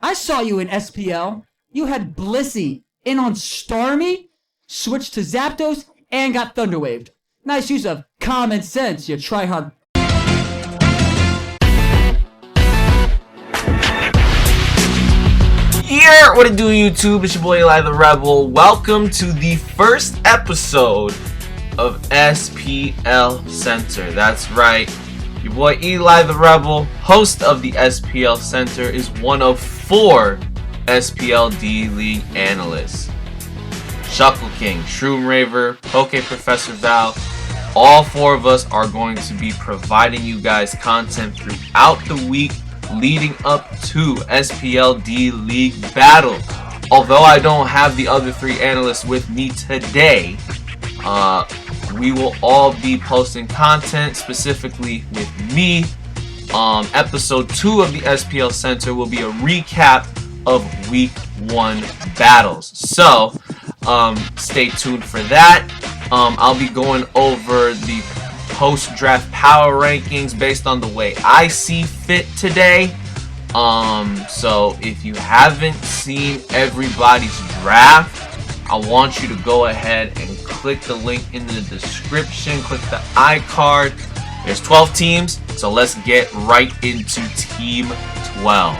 I saw you in SPL. You had Blissey in on Starmie, switched to Zapdos, and got Thunderwaved. Nice use of common sense, you tryhard. Yeah, what it do, YouTube? It's your boy Eli the Rebel. Welcome to the first episode of SPL Center. That's right. Your boy Eli the Rebel, host of the SPL Center, is one of 4 SPL D-League analysts. Shuckle King, Shroom Raver, Poke Professor Val, all 4 of us are going to be providing you guys content throughout the week leading up to SPL D-League Battle. Although I don't have the other 3 analysts with me today, we will all be posting content specifically with me. Episode 2 of the SPL Center will be a recap of week 1 battles. So, stay tuned for that. I'll be going over the post-draft power rankings based on the way I see fit today. So if you haven't seen everybody's draft, I want you to go ahead and click the link in the description, click the iCard. There's 12 teams, so let's get right into Team 12.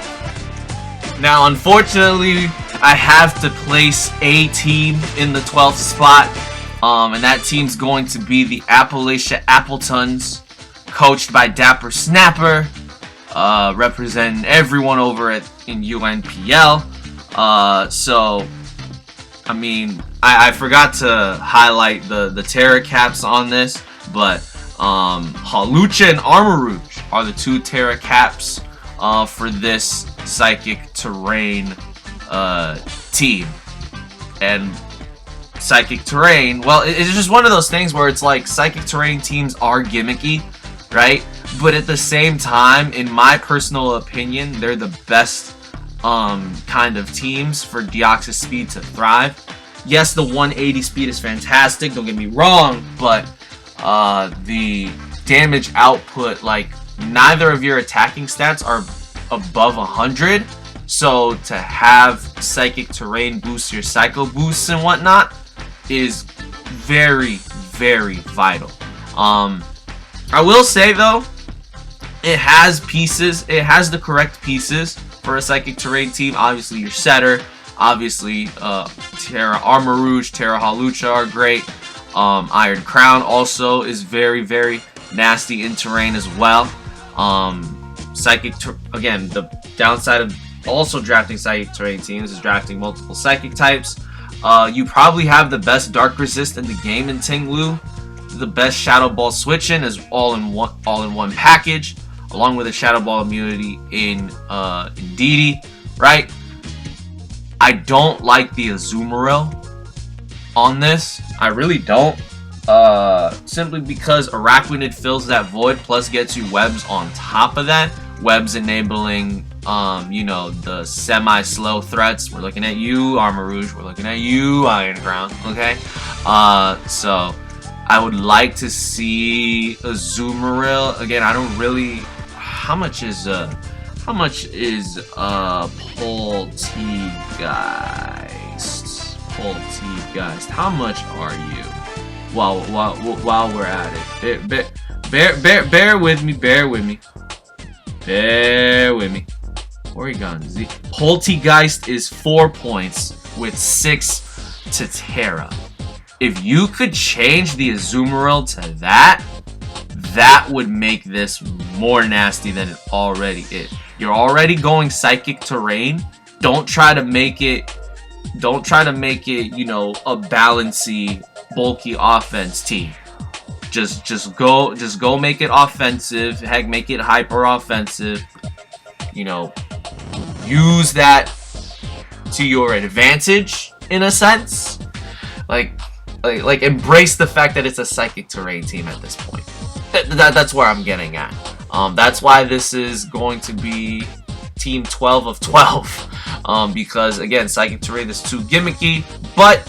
Now, unfortunately, I have to place a team in the 12th spot, and that team's going to be the Appalachia Appletons, coached by Dapper Snapper, representing everyone over in UNPL. So, I mean, I forgot to highlight the Terra Caps on this, but Halucha and Armor Rouge are the 2 Terra Caps for this Psychic Terrain team. And Psychic Terrain, well, it's just one of those things where it's like Psychic Terrain teams are gimmicky, right? But at the same time, in my personal opinion, they're the best kind of teams for Deoxys speed to thrive. Yes, the 180 speed is fantastic, don't get me wrong, but the damage output, like, neither of your attacking stats are above 100, so to have Psychic Terrain boost your Psycho boosts and whatnot is very, very vital. I will say though, it has pieces, it has the correct pieces for a Psychic Terrain team. Obviously your setter, obviously Terra Armor Rouge, Terra Halucha are great. Iron Crown also is very, very nasty in terrain as well. Again, the downside of also drafting Psychic Terrain teams is drafting multiple Psychic types. You probably have the best Dark Resist in the game in Tinglu. The best Shadow Ball switching is all in one package, along with a Shadow Ball immunity in DD, right? I don't like the Azumarill on this. I really don't. Simply because Araquanid fills that void, plus gets you webs on top of that. Webs enabling, you know, the semi-slow threats. We're looking at you, Armor Rouge. We're looking at you, Iron Crown. Okay? So I would like to see Azumarill. Again, I don't really... How much is Poltegeist? Poltegeist. How much are you? While we're at it. Bear with me. Oregon Z. Poltegeist is 4 points with 6 to Terra. If you could change the Azumarill to that would make this more nasty than it already is. You're already going Psychic Terrain. Don't try to make it, you know, a balancy, bulky offense team. Just go make it offensive. Heck, make it hyper offensive. You know, use that to your advantage in a sense. Like embrace the fact that it's a Psychic Terrain team at this point. That's where I'm getting at. That's why this is going to be Team 12 of 12. Because again, Psychic Terrain is too gimmicky, but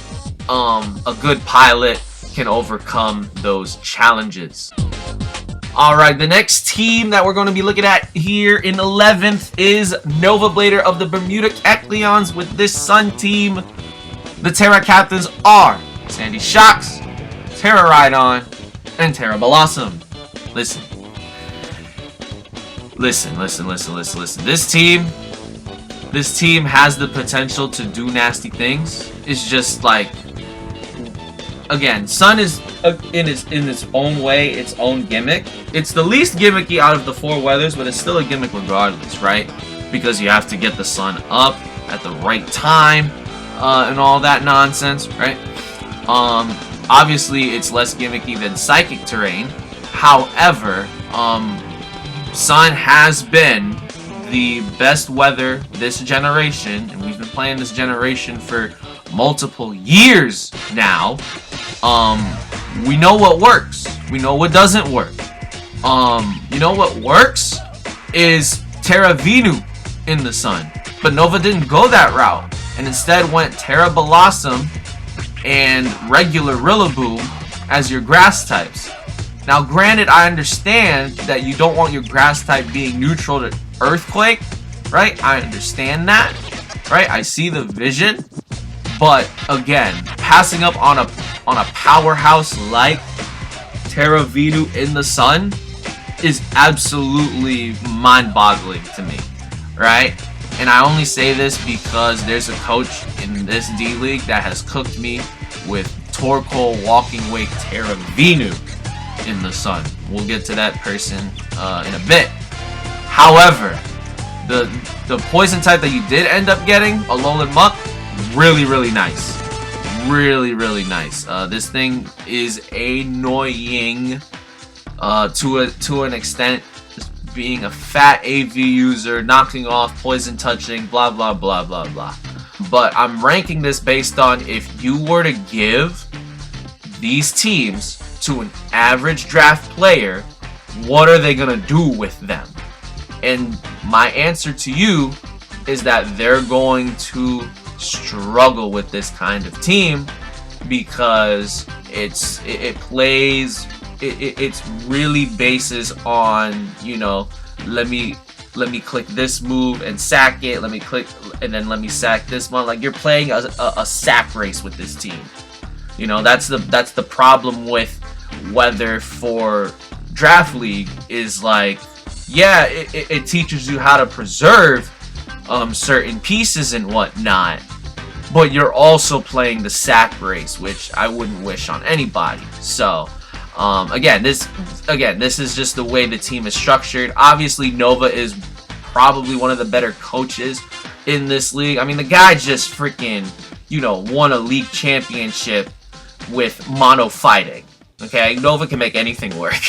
a good pilot can overcome those challenges. Alright, the next team that we're going to be looking at here in 11th is Nova Blader of the Bermuda Ekleons. With this Sun team, the Terra captains are Sandy Shocks, Terra Rhydon, and Terra Blossom. Listen. This team has the potential to do nasty things. It's just like, again, Sun is in its own way, its own gimmick. It's the least gimmicky out of the 4 weathers, but it's still a gimmick regardless, right? Because you have to get the sun up at the right time, and all that nonsense, right? Obviously, it's less gimmicky than Psychic Terrain. However, Sun has been the best weather this generation, and we've been playing this generation for multiple years now. We know what works. We know what doesn't work. You know what works is Terra Venu in the Sun, but Nova didn't go that route, and instead went Terra Blossom and regular Rillaboom as your grass types. Now, granted, I understand that you don't want your grass type being neutral to Earthquake, right? I understand that, right? I see the vision, but again, passing up on a powerhouse like Terra Venu in the Sun is absolutely mind-boggling to me, right? And I only say this because there's a coach in this D-League that has cooked me with Torkoal Walking Wake Terra Venu in the Sun. We'll get to that person in a bit. However, the poison type that you did end up getting, Alolan Muck, really nice. Really nice. This thing is annoying to an extent. Just being a fat AV user, knocking off, poison touching, blah blah blah blah blah. But I'm ranking this based on if you were to give these teams to an average draft player, what are they gonna do with them? And my answer to you is that they're going to struggle with this kind of team because it's really bases on, you know, let me click this move and sack it, let me click and then let me sack this one. Like, you're playing a sack race with this team. You know, that's the problem with weather for Draft League, is like, yeah, it teaches you how to preserve certain pieces and whatnot, but you're also playing the sack race, which I wouldn't wish on anybody. So again, this is just the way the team is structured. Obviously, Nova is probably one of the better coaches in this league. I mean, the guy just freaking, you know, won a league championship with mono fighting. Okay, Nova can make anything work.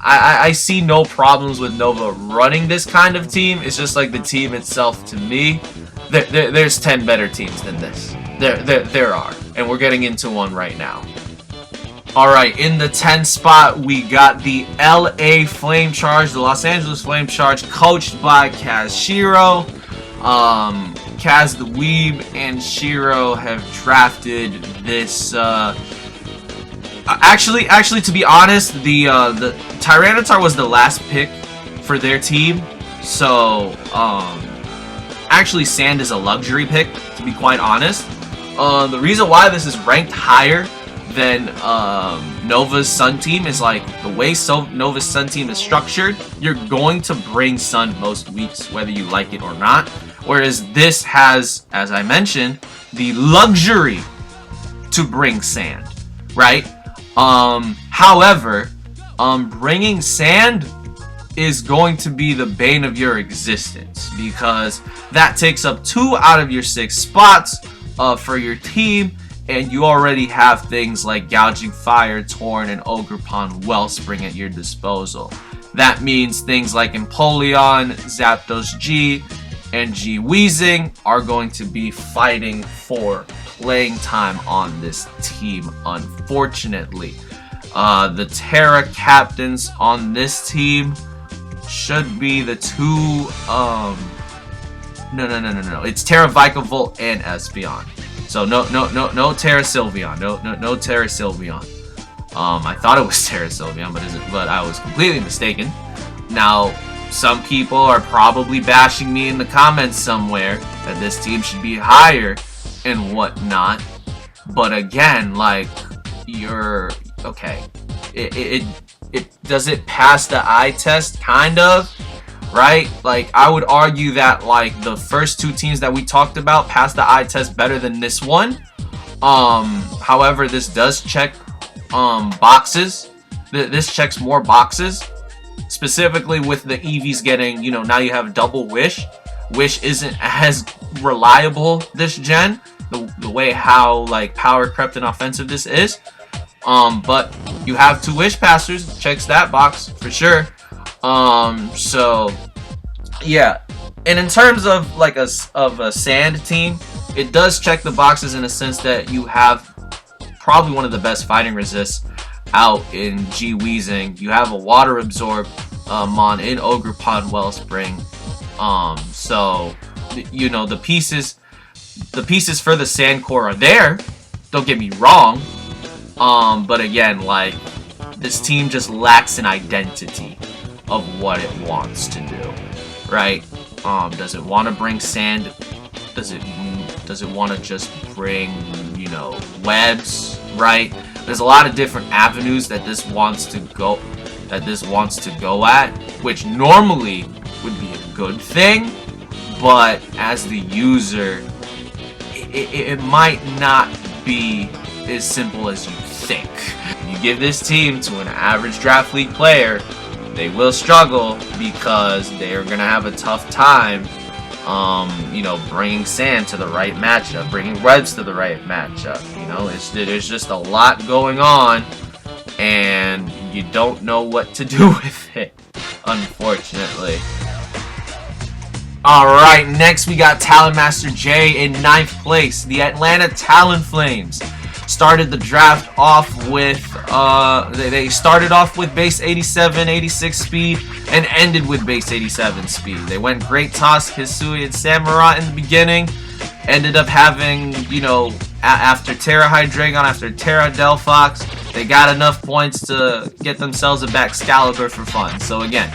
I see no problems with Nova running this kind of team. It's just like the team itself, to me, there's 10 better teams than this. There are, and we're getting into one right now. Alright, in the 10th spot, we got the LA Flame Charge, the Los Angeles Flame Charge, coached by Kaz Shiro. Kaz the Weeb and Shiro have drafted this, Actually, to be honest, the Tyranitar was the last pick for their team, so actually Sand is a luxury pick, to be quite honest. The reason why this is ranked higher than Nova's Sun team is, like, the way Nova's Sun team is structured, you're going to bring Sun most weeks, whether you like it or not, whereas this has, as I mentioned, the luxury to bring Sand, right? However, bringing Sand is going to be the bane of your existence, because that takes up 2 out of your 6 spots for your team, and you already have things like Gouging Fire, Torn, and Ogerpon Wellspring at your disposal. That means things like Empoleon, Zapdos G, and G Weezing are going to be fighting for playing time on this team, unfortunately. The Terra captains on this team should be the two, no. It's Terra Vikavolt and Espeon. So no Terra Sylveon. No Terra Sylveon. I thought it was Terra Sylveon, but I was completely mistaken. Now, some people are probably bashing me in the comments somewhere that this team should be higher and whatnot. But again, like, you're okay. It does it pass the eye test, kind of, right? Like, I would argue that like the first two teams that we talked about passed the eye test better than this one. However, this does check boxes. This checks more boxes, specifically with the EVs getting, you know, now you have double Wish. Wish isn't as reliable this gen, the way how like power crept and offensive this is. But you have two Wish Passers, checks that box for sure. So yeah, and in terms of like a sand team, it does check the boxes in a sense that you have probably one of the best fighting resists out in G Weezing. You have a water absorb mon in Ogerpon Wellspring. So you know, the pieces for the sand core are there, don't get me wrong. But again, like, this team just lacks an identity of what it wants to do, right? Does it want to bring sand? Does it want to just bring, you know, webs, right? There's a lot of different avenues that this wants to go at, which normally would be a good thing, but as the user, it might not be as simple as you think. You give this team to an average draft league player, they will struggle because they're gonna have a tough time, you know, bringing sand to the right matchup, bringing webs to the right matchup. You know, there's just a lot going on, and you don't know what to do with it, unfortunately. Alright, next we got Talonmaster J in 9th place. The Atlanta Talonflames started the draft off with, they started off with base 87, 86 speed, and ended with base 87 speed. They went Great Tusk, Hisui, and Samurott in the beginning. Ended up having, you know, after Terra Hydreigon, after Terra Delphox, they got enough points to get themselves a Baxcalibur for fun. So again,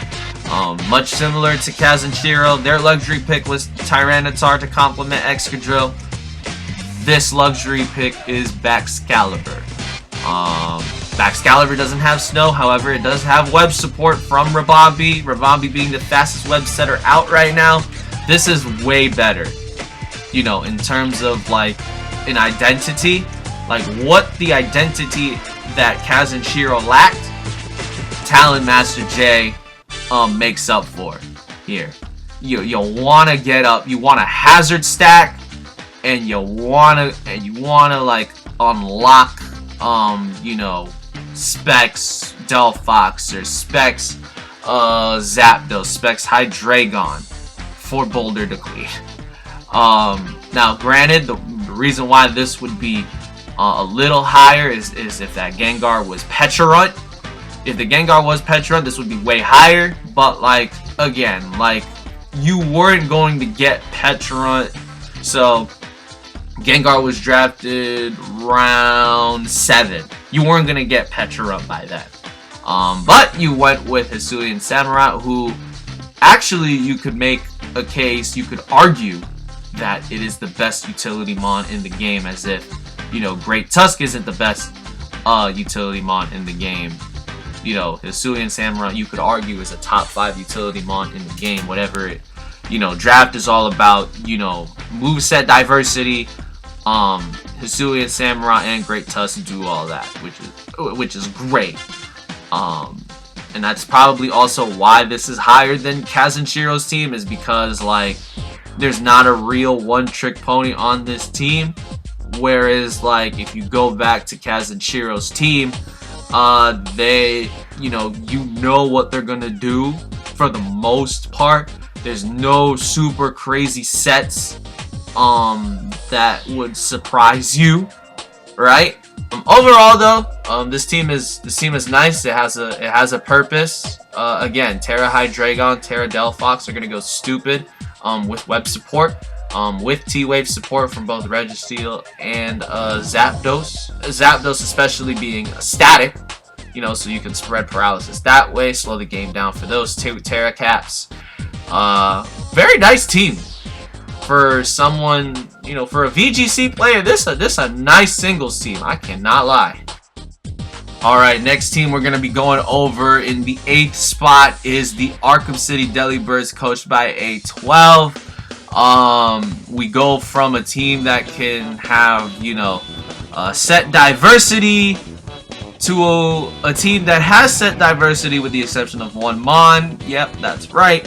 much similar to Kaz and Shiro, their luxury pick was Tyranitar to complement Excadrill. This luxury pick is Baxcalibur. Baxcalibur doesn't have snow, however, it does have web support from Ribombee. Ribombee being the fastest web setter out right now. This is way better, you know, in terms of like an identity, like what the identity that Kaz and Shiro lacked, Talonmaster J makes up for here. You want to get up, you want a hazard stack, and you wanna like unlock you know, Specs Delphox or Specs Zapdos, Specs Hydreigon for Boulder to clean. Now granted, the reason why this would be a little higher is if that Gengar was Pecharunt. If the Gengar was Pecharunt, this would be way higher, but like, again, like, you weren't going to get Pecharunt, so Gengar was drafted round 7. You weren't going to get Pecharunt by then. But you went with Hisui and Samurott, who actually you could make a case, you could argue that it is the best utility mon in the game, as if, you know, Great Tusk isn't the best utility mon in the game. You know, Hisui and Samurott, you could argue, is a top 5 utility mon in the game. Whatever it, you know, draft is all about, you know, moveset diversity. Hisui and Samurott and Great Tusk do all that, which is great. And that's probably also why this is higher than Kaz and Shiro's team, is because like there's not a real one-trick pony on this team. Whereas like if you go back to Kaz and Shiro's team, they, you know what they're gonna do for the most part. There's no super crazy sets that would surprise you, right? Overall though, this team is nice. It has a purpose. Again, Terra Hydreigon, Terra Delphox are gonna go stupid with web support. With T-Wave support from both Registeel and Zapdos. Zapdos especially being static, so you can spread paralysis that way, slow the game down for those two Terra Caps. Very nice team for someone, for a VGC player. This a nice singles team, I cannot lie. Alright, next team we're going to be going over in the 8th spot is the Arkham City Delibirds, coached by A12. We go from a team that can have, set diversity to a team that has set diversity with the exception of one Mon. Yep, that's right.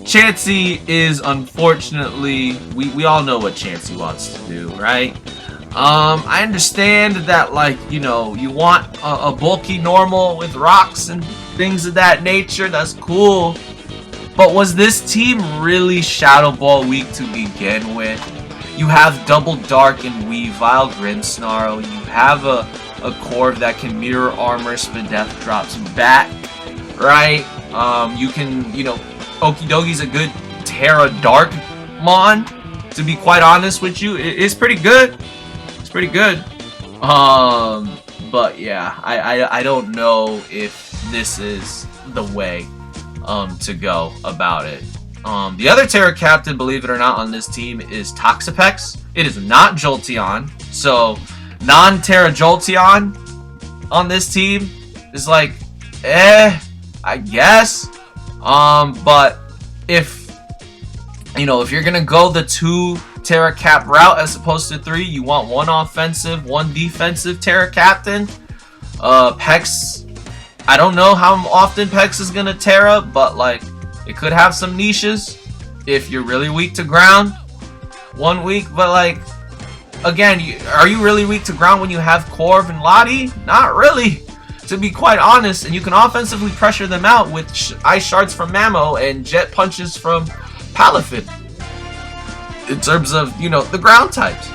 Chansey is unfortunately, we all know what Chansey wants to do, right? I understand that, you want a bulky normal with rocks and things of that nature. That's cool. But was this team really Shadow Ball weak to begin with? You have Double Dark and Weavile Grimmsnarl. You have a Corv that can mirror armor, Spadef drops back, right? You can, Okidogi's a good Terra Dark Mon, to be quite honest with you. It's pretty good. Pretty good. But yeah, I don't know if this is the way to go about it. The other Terra Captain, believe it or not, on this team is Toxapex. It is not Jolteon, so non-Terra Jolteon on this team is I guess. But if you're gonna go the 2 Terra Cap route as opposed to 3, you want 1 offensive, 1 defensive Terra Captain. Pex, I don't know how often Pex is gonna Terra, but it could have some niches if you're really weak to ground 1 week. But again, are you really weak to ground when you have Corv and Lottie? Not really, to be quite honest. And you can offensively pressure them out with Ice Shards from Mamo and Jet Punches from Palafin. In terms of, the ground types.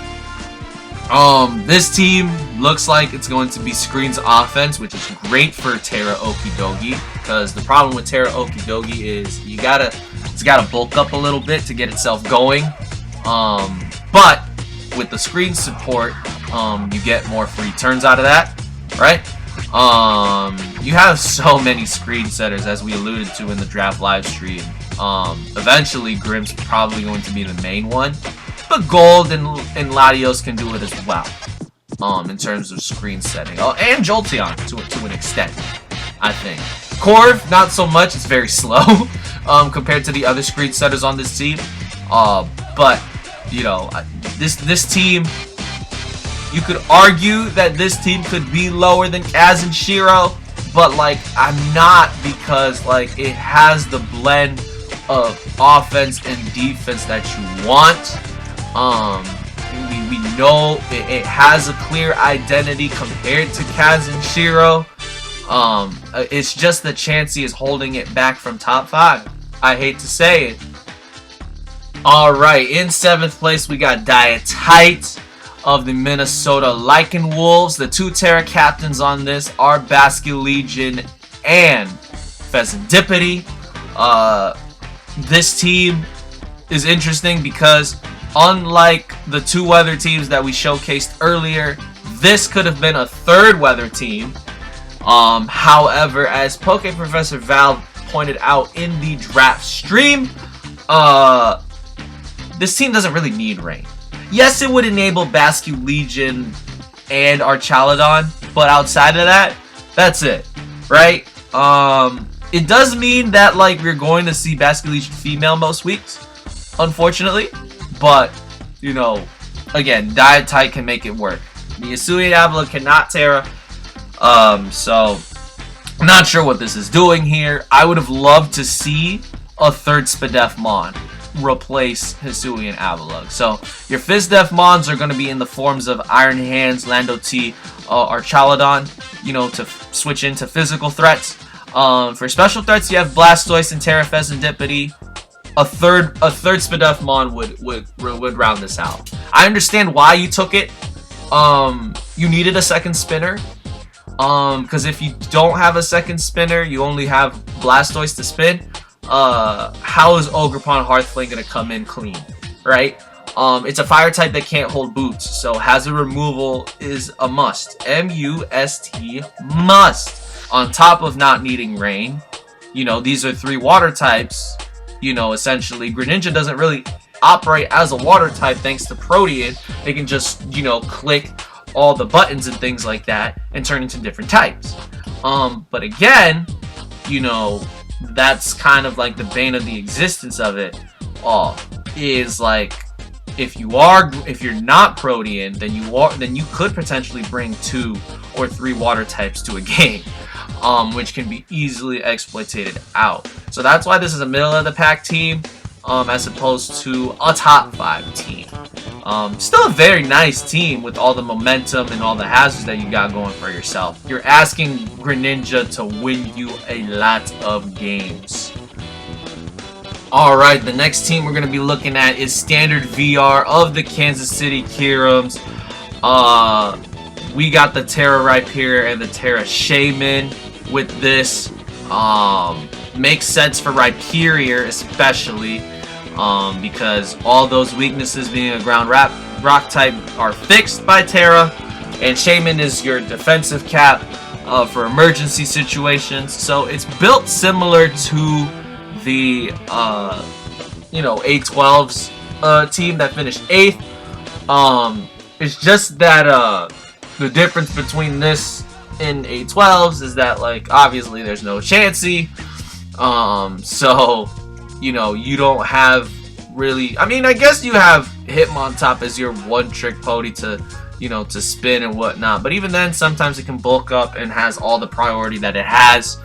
This team looks like it's going to be Screens offense, which is great for Terra Okidogi, because the problem with Terra Okidogi is it's gotta bulk up a little bit to get itself going. But with the screen support, you get more free turns out of that, right? You have so many screen setters, as we alluded to in the draft live stream. Eventually Grimm's probably going to be the main one, but Gold and Latios can do it as well, in terms of screen setting. Oh, and Jolteon to an extent, I think. Corv, not so much. It's very slow, compared to the other screen setters on this team. But, this team, you could argue that this team could be lower than Kaz and Shiro, but, I'm not, because, it has the blend of offense and defense that you want. We know it has a clear identity compared to Kaz and Shiro. It's just that Chansey is holding it back from top 5. I hate to say it. Alright, in 7th place we got Diatite of the Minnesota Lycan Wolves. The 2 Terra Captains on this are Basculegion and Pheasantipity. This team is interesting because, unlike the 2 weather teams that we showcased earlier, this could have been a 3rd weather team. However, as Poke Professor Val pointed out in the draft stream, this team doesn't really need rain. Yes, it would enable Basculegion and Archaludon, but outside of that, that's it, right? It does mean that we're going to see Basculegion female most weeks, unfortunately, but again, Diatite can make it work. The Hisuian Avila cannot Terra, so I'm not sure what this is doing here. I would have loved to see a 3rd Spadef Mon replace Hisuian Avalugg. So your Fizdef Mons are going to be in the forms of Iron Hands, Lando T, Archaludon, to switch into physical threats. For special threats, you have Blastoise and Terra Pheasantipity. A third Spadef Mon would round this out. I understand why you took it. You needed a second spinner. Because if you don't have a second spinner, you only have Blastoise to spin. How is Ogerpon Hearthflame gonna come in clean, right? It's a fire type that can't hold boots, so hazard removal is a must. M-U-S-T, must. On top of not needing rain, you know, these are 3 water types. You know, essentially, Greninja doesn't really operate as a water type thanks to Protean. They can just, you know, click all the buttons and things like that and turn into different types. But again, you know, that's kind of like the bane of the existence of it all. Is like, if you're not Protean, then you could potentially bring 2 or 3 water types to a game. Which can be easily exploited out. So that's why this is a middle of the pack team, as opposed to a top 5 team. Still a very nice team with all the momentum and all the hazards that you got going for yourself. You're asking Greninja to win you a lot of games. Alright, the next team we're going to be looking at is Standard VR of the Kansas City Kirums. We got the Terra Rhyperior and the Terra Shaman with this. Makes sense for Rhyperior especially, because all those weaknesses being a ground rock type are fixed by Terra, and Shaman is your defensive cap for emergency situations. So it's built similar to the you know, A12's team that finished 8th. It's just that the difference between this and A12s is that, like, obviously there's no Chansey. So, you know, you don't have really... I mean, I guess you have Hitmontop as your one-trick pony to, you know, to spin and whatnot. But even then, sometimes it can bulk up and has all the priority that it has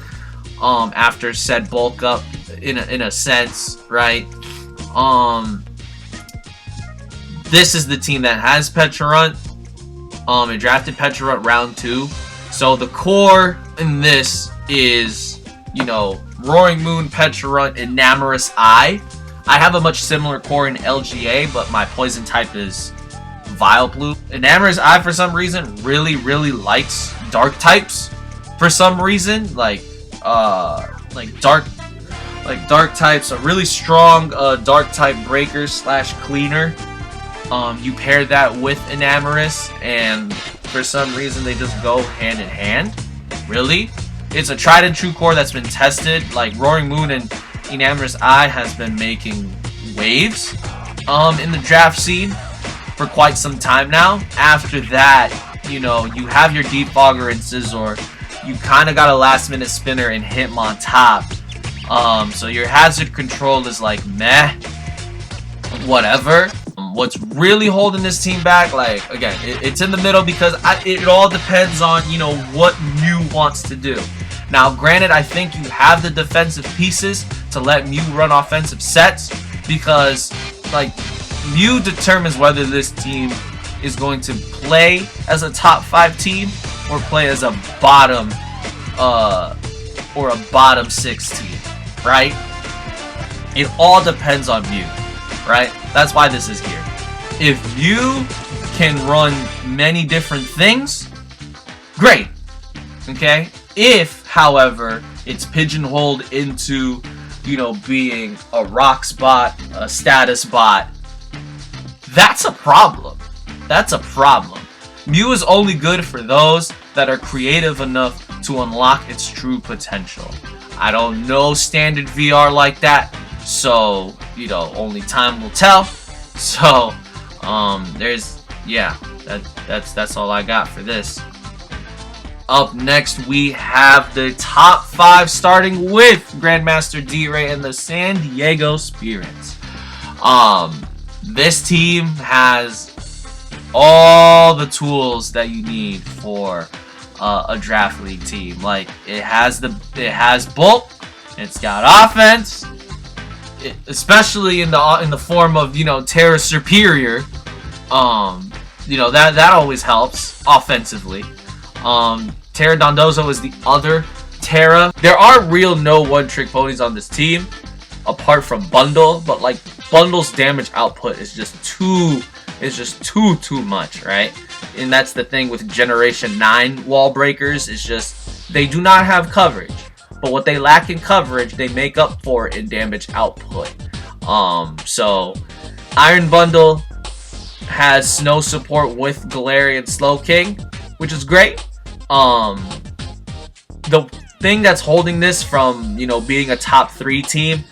after said bulk up, in a sense, right? This is the team that has Pecharunt. It drafted Pecharunt round 2. So the core in this is, you know, Roaring Moon, Pecharunt, Enamorous Eye. I have a much similar core in LGA, but my poison type is Vileplume. Enamorous Eye, for some reason, really likes dark types. For some reason, like dark types, a really strong dark type breaker / cleaner. You pair that with Enamorous, and for some reason they just go hand in hand. Really? It's a tried and true core that's been tested. Like, Roaring Moon and Enamorous Eye has been making waves in the draft scene for quite some time now. After that, you know, you have your Defogger and Scizor. You kind of got a last minute spinner and Hitmontop. So your hazard control is like meh, whatever. What's really holding this team back, like, again, it's in the middle because it all depends on, you know, what Mew wants to do. Now, granted, I think you have the defensive pieces to let Mew run offensive sets, because, like, Mew determines whether this team is going to play as a top 5 team or play as a bottom 6 team, right? It all depends on Mew, right? That's why this is here. If you can run many different things, great, okay? If, however, it's pigeonholed into, you know, being a rocks bot, a status bot, that's a problem. That's a problem. Mew is only good for those that are creative enough to unlock its true potential. I don't know Standard VR like that, so, you know, only time will tell. So, that's all I got for this. Up next, we have the top 5, starting with Grandmaster D-Ray and the San Diego Spirits. This team has all the tools that you need for a draft league team. Like, it has bulk, it's got offense, especially in the form of, you know, Terra Superior. You know, that always helps offensively. Terra Dondozo is the other Terra. There are real no one-trick ponies on this team, apart from Bundle, but, like, Bundle's damage output is just too much, right? And that's the thing with Generation 9 wall breakers, is just they do not have coverage. But what they lack in coverage, they make up for in damage output. So Iron Bundle has snow support with Galarian Slowking, which is great. the thing that's holding this from, you know, being a top 3 team,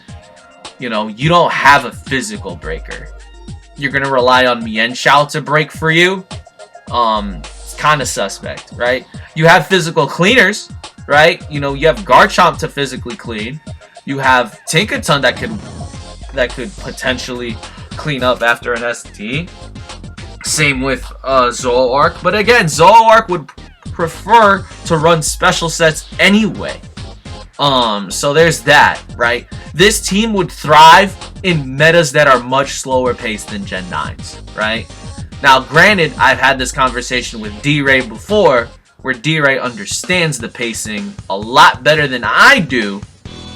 you know, you don't have a physical breaker. You're gonna rely on Mien Shao to break for you. It's kind of suspect, right? You have physical cleaners, right? You know, you have Garchomp to physically clean. You have Tinkaton that could potentially clean up after an ST. Same with Zoroark, but again, Zoroark would prefer to run special sets anyway. So there's that, right? This team would thrive in metas that are much slower paced than Gen 9s, right? Now, granted, I've had this conversation with D-Ray before, where D-Ray understands the pacing a lot better than I do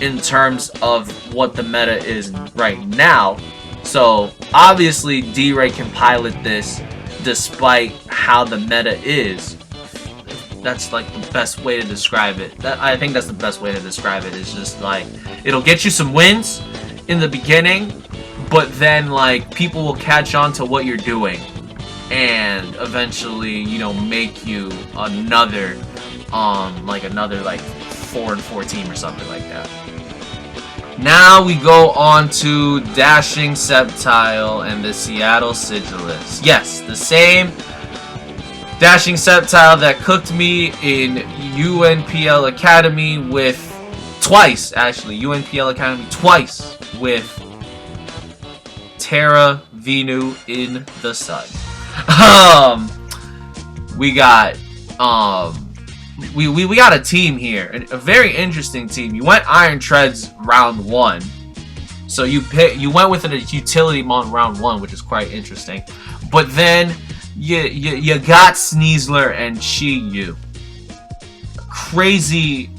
in terms of what the meta is right now. So, obviously, D-Ray can pilot this despite how the meta is. That's like the best way to describe it. I think that's the best way to describe it. It's just like, it'll get you some wins in the beginning, but then like people will catch on to what you're doing and eventually, you know, make you another 4-4 team or something like that. Now we go on to Dashing Sceptile and the Seattle Sigillus. Yes, the same Dashing Sceptile that cooked me in UNPL Academy with twice, actually. UNPL Academy twice with Terra Venu in the sun. We got we got a team here, a very interesting team. You went Iron Treads round 1, so you went with a utility mon round 1, which is quite interesting. But then you got Sneasler and Chi-Yu. Crazy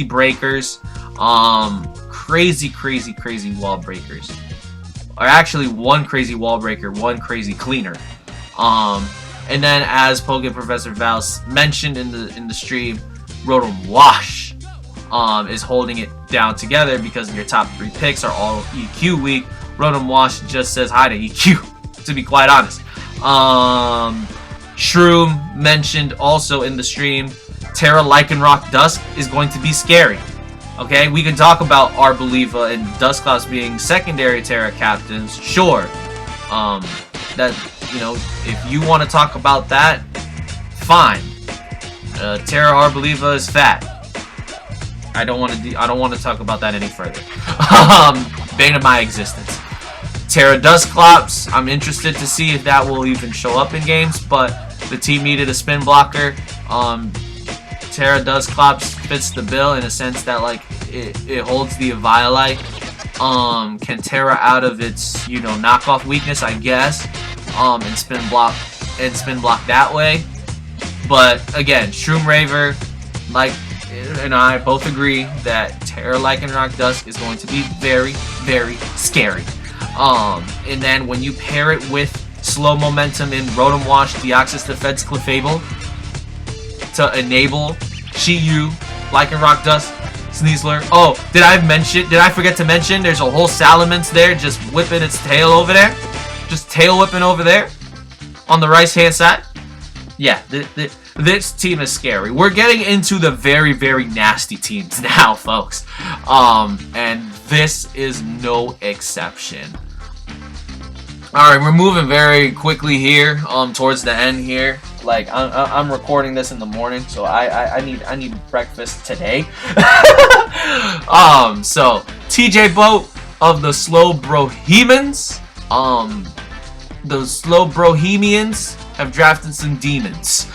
breakers, crazy wall breakers. Or actually, one crazy wall breaker, one crazy cleaner. And then, as Poké Professor Vals mentioned in the stream, Rotom Wash is holding it down together because your top 3 picks are all EQ weak. Rotom Wash just says hi to EQ, to be quite honest. Shroom mentioned also in the stream, Terra Lycanroc Dusk is going to be scary. Okay, we can talk about Arboliva and Dusclops being secondary Terra captains, sure. That, you know, if you want to talk about that, fine. Terra Arboliva is fat. I don't want to talk about that any further. Bane of my existence. Terra Dusclops, I'm interested to see if that will even show up in games, but the team needed a spin blocker. Terra Dusclops fits the bill in a sense that like it holds the Eviolite. Can Terra out of its, you know, knockoff weakness, I guess, and spin block that way. But again, Shroom Raver, like, and I both agree that Terra Lycanroc Dusk is going to be very scary. And then when you pair it with slow momentum in Rotom Wash, Deoxys Defense Clefable to enable Chi-Yu, Lycanroc Dust, Sneasler. Oh, did I forget to mention there's a whole Salamence there just whipping its tail over there? Just tail whipping over there on the right hand side? Yeah, this team is scary. We're getting into the very nasty teams now, folks. And this is no exception. Alright, we're moving very quickly here, towards the end here. Like, I'm recording this in the morning, so I need breakfast today. So TJ Boat of the Slow Brohemians. The Slow Brohemians have drafted some demons.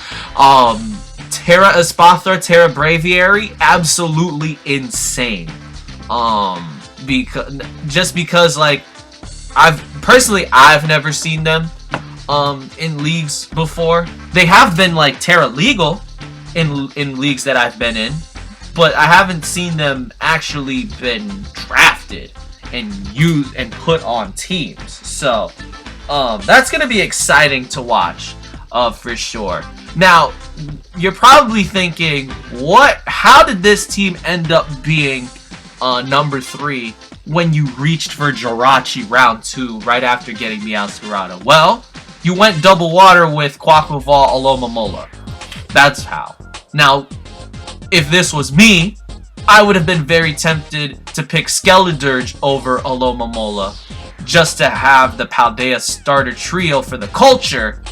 Terra Espathra, Terra Braviary, absolutely insane. Because like I've never seen them in leagues before. They have been like Terra legal in leagues that I've been in, but I haven't seen them actually been drafted and used and put on teams. So that's gonna be exciting to watch, for sure. Now, you're probably thinking, how did this team end up being number 3 when you reached for Jirachi round 2 right after getting Meowscarada? Well, you went double water with Quaquaval Alomomola. That's how. Now, if this was me, I would have been very tempted to pick Skeledirge over Alomomola just to have the Paldea starter trio for the culture,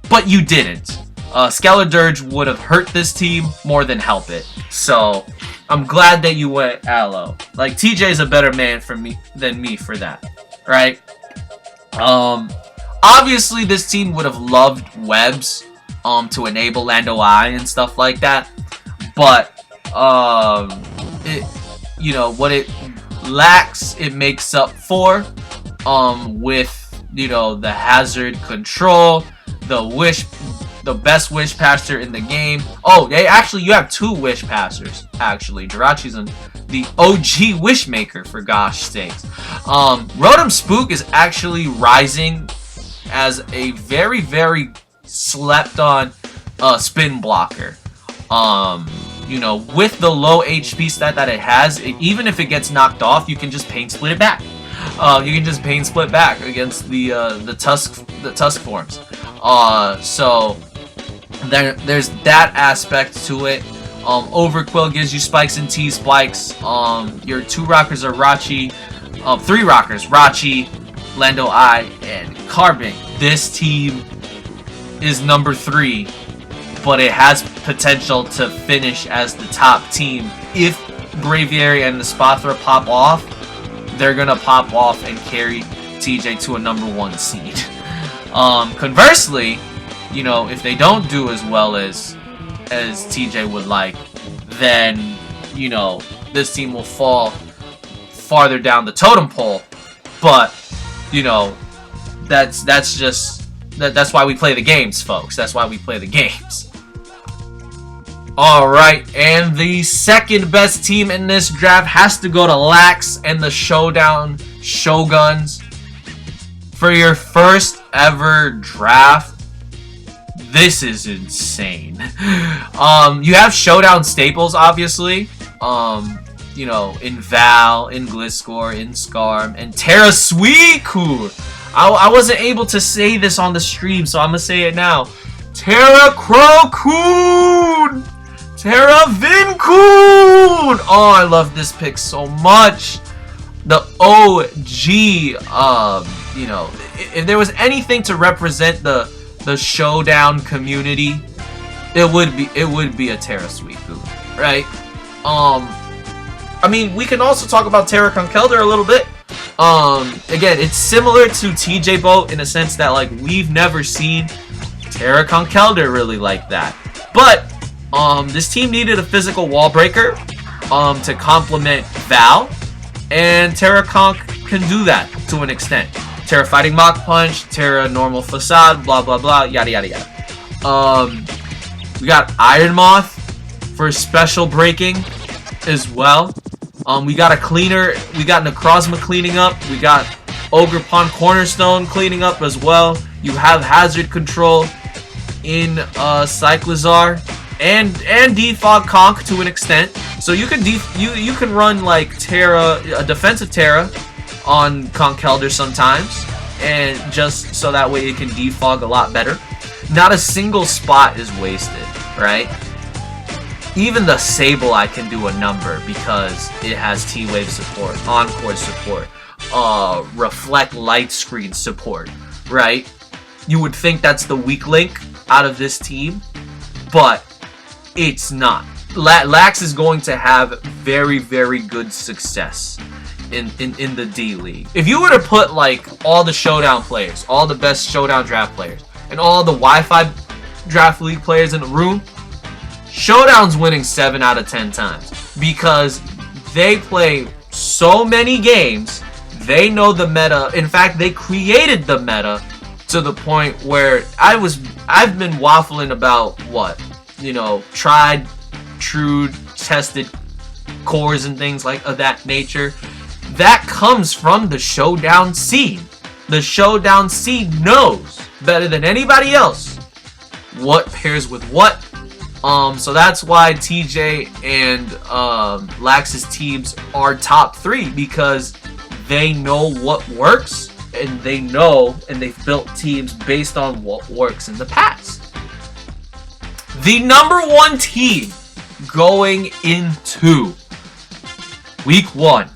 but you didn't. Skeledirge would have hurt this team more than help it. So I'm glad that you went Aloe. Like, TJ's a better man than me for that, right? Obviously this team would have loved webs to enable Lando Eye and stuff like that, but you know what it lacks, it makes up for with, you know, the hazard control, the best wish passer in the game. Oh, you have two wish passers, actually. Jirachi's the OG wish maker, for gosh sakes. Rotom Spook is actually rising as a very, very slept on spin blocker. You know, with the low HP stat that it has, even if it gets knocked off, you can just pain split it back. You can just pain split back against the tusk forms. So there's that aspect to it. Overquill gives you spikes and T-spikes. Your 2 rockers are Rachi, 3 rockers, Rachi, Lando Eye, and Carbink. This team is number 3, but it has potential to finish as the top team. If Braviary and the Spathra pop off, they're gonna pop off and carry TJ to a number 1 seed. Conversely, you know, if they don't do as well as TJ would like, then, you know, this team will fall farther down the totem pole. But, you know, that's why we play the games, folks. That's why we play the games. Alright, and the second best team in this draft has to go to Lax and the Showdown Shoguns. For your first ever draft, this is insane. You have Showdown staples, obviously. You know, in Val, in Gliscor, in Scarm, and Terra Suicune. I wasn't able to say this on the stream, so I'm gonna say it now. Terra Crocoon! Terra Vincoon! Oh, I love this pick so much. The OG, you know, if there was anything to represent the Showdown community, it would be a Terra Suicune, right? I mean, we can also talk about Terra Conkeldurr a little bit. Again, it's similar to TJ Boat in a sense that, like, we've never seen Terra Conkeldurr really like that. But this team needed a physical wall breaker to complement Val, and Terra Conk can do that to an extent. Terra Fighting Mach Punch, Terra Normal Facade, blah blah blah, yada yada yada. We got Iron Moth for special breaking as well. We got a cleaner, we got Necrozma cleaning up, we got Ogerpon Cornerstone cleaning up as well. You have hazard control in Cyclizar and Defog Conk to an extent. So you can you can run like a defensive Terra on Conkeldurr sometimes, and just so that way it can defog a lot better. Not a single spot is wasted, right? Even the Sable I can do a number because it has T-Wave support, Encore support, Reflect Light Screen support, right? You would think that's the weak link out of this team, but it's not. Lax is going to have very, very good success in the D-League. If you were to put like all the Showdown players, all the best Showdown draft players, and all the Wi-Fi draft league players in the room, Showdown's winning 7 out of 10 times because they play so many games. They know the meta. In fact, they created the meta to the point where I've been waffling about what, you know, tried, true, tested cores and things like of that nature. That comes from the Showdown seed. The Showdown seed knows better than anybody else what pairs with what. So that's why TJ and Lax's teams are top 3, because they know what works, and they know, and they've built teams based on what works in the past. The number 1 team going into week 1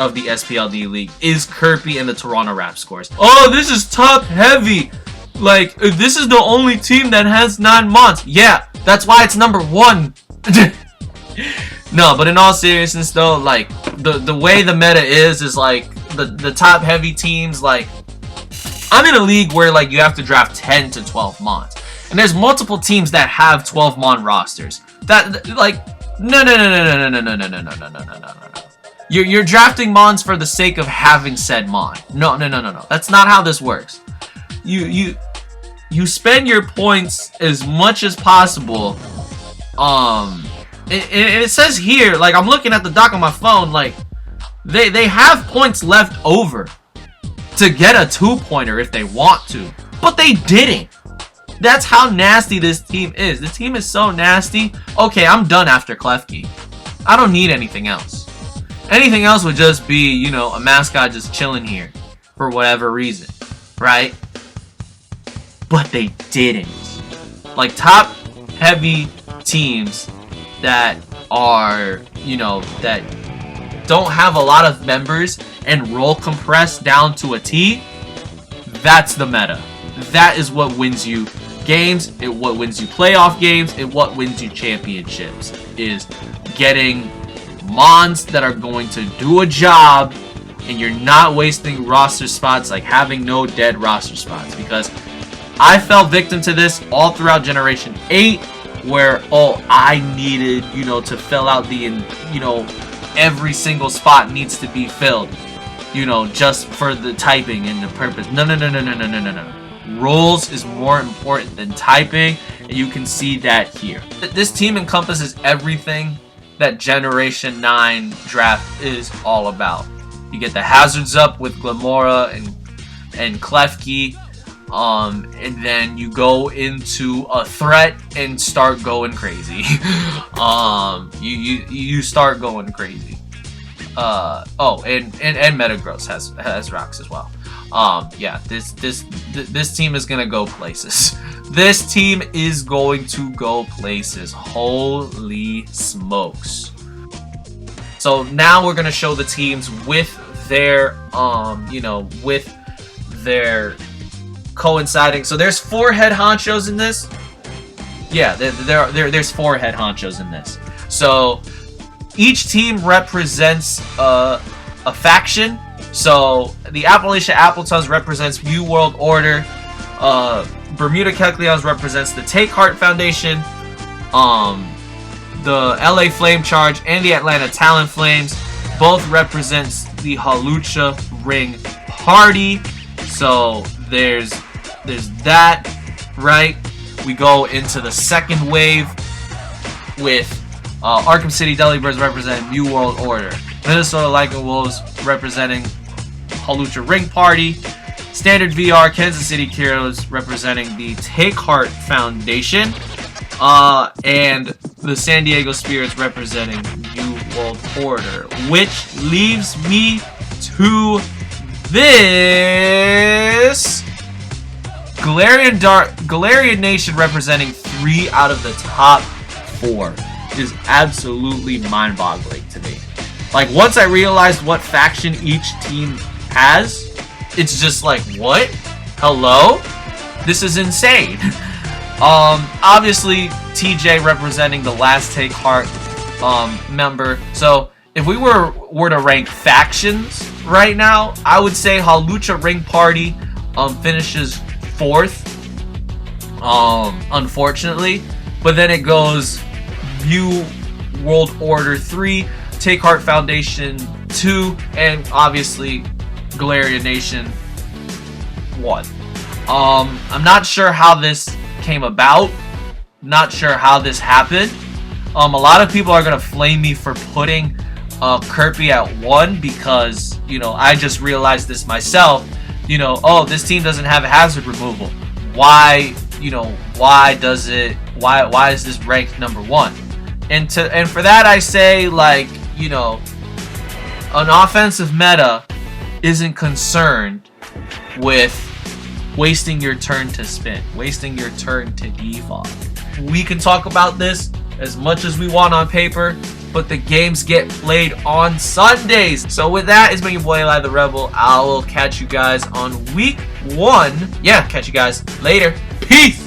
of the SPLD League is Kirby and the Toronto Raptors. Oh, this is top heavy. Like, this is the only team that has 9 months. Yeah, that's why it's number 1. No, but in all seriousness though, like, the way the meta is like, the top heavy teams, like, I'm in a league where, like, you have to draft 10 to 12 mons. And there's multiple teams that have 12 mon rosters. That, like, no. You're drafting mons for the sake of having said mon. No. That's not how this works. You spend your points as much as possible. It says here, like, I'm looking at the doc on my phone, like, they have points left over to get a 2-pointer if they want to, but they didn't. That's how nasty this team is. This team is so nasty. Okay, I'm done after Klefki. I don't need anything else. Anything else would just be, you know, a mascot just chilling here for whatever reason, right? But they didn't. Like, top heavy teams that are, you know, that don't have a lot of members and roll compressed down to a T, that's the meta. That is what wins you games, what wins you playoff games, and what wins you championships, is getting mons that are going to do a job and you're not wasting roster spots, like having no dead roster spots. Because I fell victim to this all throughout Generation 8, where, oh, I needed, you know, to fill out the, you know, every single spot needs to be filled, you know, just for the typing and the purpose. No. Roles is more important than typing, and you can see that here. This team encompasses everything that Generation 9 draft is all about. You get the hazards up with Glamora and Klefki, and then you go into a threat and start going crazy. You start going crazy. Oh, and Metagross has rocks as well. Yeah, this team is gonna go places. This team is going to go places. Holy smokes. So now we're gonna show the teams with their you know, with their coinciding. So there's 4 head honchos in this. Yeah, there's 4 head honchos in this. So each team represents a faction. So the Appalachia Appletons represents New World Order. Bermuda Kecleons represents the Take Heart Foundation. The LA Flame Charge and the Atlanta Talon Flames both represents the Halucha Ring Party. So there's that, right? We go into the second wave with Arkham City Delibirds representing New World Order. Minnesota Lycan Wolves representing Halucha Ring Party. Standard VR Kansas City Heroes representing the Take Heart Foundation. And the San Diego Spirits representing New World Order. Which leaves me to this. Galarian Nation representing 3 out of the top 4 is absolutely mind-boggling to me. Like, once I realized what faction each team has, it's just like, what? Hello? This is insane. Obviously, TJ representing the last Take Heart member. So, if we were to rank factions right now, I would say Halucha Ring Party finishes 4th, unfortunately. But then it goes New World Order 3, Take Heart Foundation 2, and obviously Galarian Nation 1. I'm not sure how this came about. Not sure how this happened. A lot of people are gonna flame me for putting Kirby at 1 because, you know, I just realized this myself. You know, oh, this team doesn't have a hazard removal. Why, you know, why is this ranked number 1? And for that I say, like, you know, an offensive meta isn't concerned with wasting your turn to spin, wasting your turn to default. We can talk about this as much as we want on paper, but the games get played on Sundays. So with that, it's been your boy Eli the Rebel. I will catch you guys on week 1. Yeah, catch you guys later. Peace!